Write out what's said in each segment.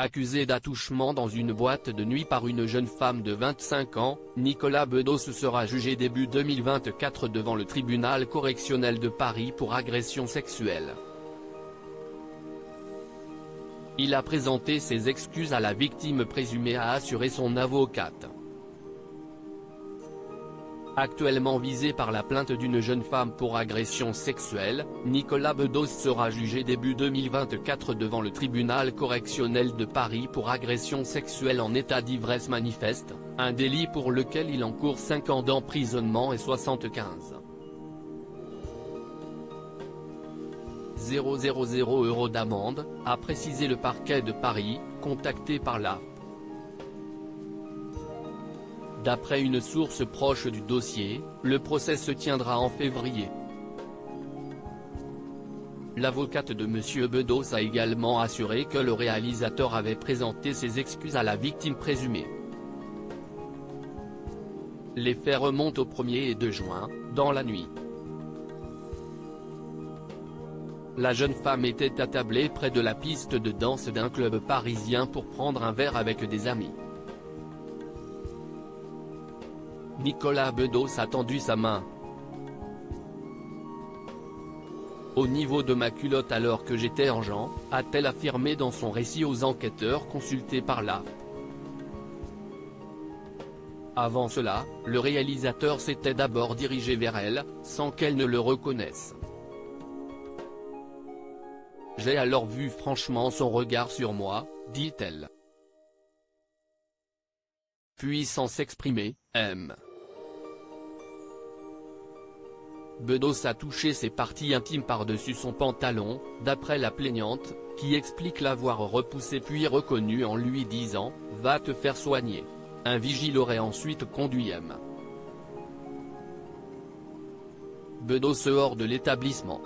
Accusé d'attouchement dans une boîte de nuit par une jeune femme de 25 ans, Nicolas Bedos sera jugé début 2024 devant le tribunal correctionnel de Paris pour agression sexuelle. Il a présenté ses excuses à la victime présumée, a assuré son avocate. Actuellement visé par la plainte d'une jeune femme pour agression sexuelle, Nicolas Bedos sera jugé début 2024 devant le tribunal correctionnel de Paris pour agression sexuelle en état d'ivresse manifeste, un délit pour lequel il encourt 5 ans d'emprisonnement et 75 000 € d'amende, a précisé le parquet de Paris, contacté par l'AFP. D'après une source proche du dossier, le procès se tiendra en février. L'avocate de M. Bedos a également assuré que le réalisateur avait présenté ses excuses à la victime présumée. Les faits remontent au 1er et 2 juin, dans la nuit. La jeune femme était attablée près de la piste de danse d'un club parisien pour prendre un verre avec des amis. Nicolas Bedos a tendu sa main. Au niveau de ma culotte alors que j'étais en Jean, a-t-elle affirmé dans son récit aux enquêteurs consultés par l'AFP. Avant cela, le réalisateur s'était d'abord dirigé vers elle, sans qu'elle ne le reconnaisse. J'ai alors vu franchement son regard sur moi, dit-elle. Puis sans s'exprimer, M. Bedos a touché ses parties intimes par-dessus son pantalon, d'après la plaignante, qui explique l'avoir repoussé puis reconnu en lui disant « Va te faire soigner ». Un vigile aurait ensuite conduit M. Bedos hors de l'établissement.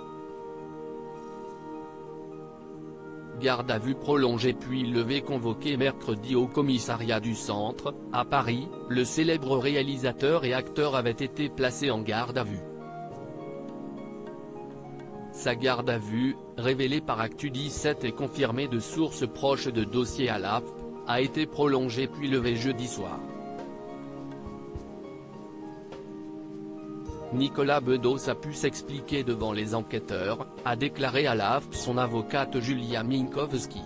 Garde à vue prolongée puis levée convoqué mercredi au commissariat du centre, à Paris, le célèbre réalisateur et acteur avait été placé en garde à vue. Sa garde à vue, révélée par Actu 17 et confirmée de sources proches de dossier à l'AFP, a été prolongée puis levée jeudi soir. Nicolas Bedos a pu s'expliquer devant les enquêteurs, a déclaré à l'AFP son avocate Julia Minkowski.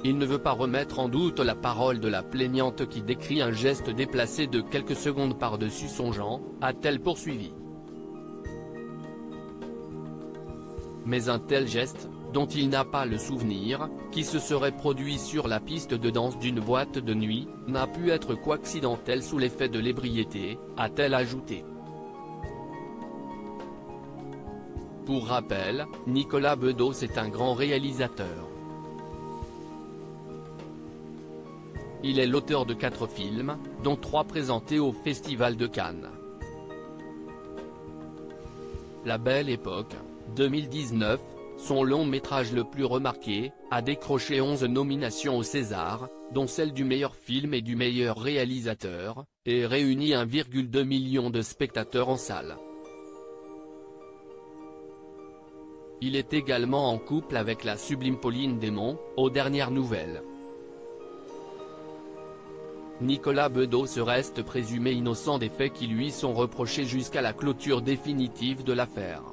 Il ne veut pas remettre en doute la parole de la plaignante qui décrit un geste déplacé de quelques secondes par-dessus son Jean, a-t-elle poursuivi. Mais un tel geste, dont il n'a pas le souvenir, qui se serait produit sur la piste de danse d'une boîte de nuit, n'a pu être qu'accidentel sous l'effet de l'ébriété, a-t-elle ajouté. Pour rappel, Nicolas Bedos est un grand réalisateur. Il est l'auteur de 4 films, dont 3 présentés au Festival de Cannes. La Belle Époque, 2019, son long métrage le plus remarqué, a décroché 11 nominations au César, dont celle du meilleur film et du meilleur réalisateur, et réunit 1,2 million de spectateurs en salle. Il est également en couple avec la sublime Pauline Desmonts, aux dernières nouvelles. Nicolas Bedos reste présumé innocent des faits qui lui sont reprochés jusqu'à la clôture définitive de l'affaire.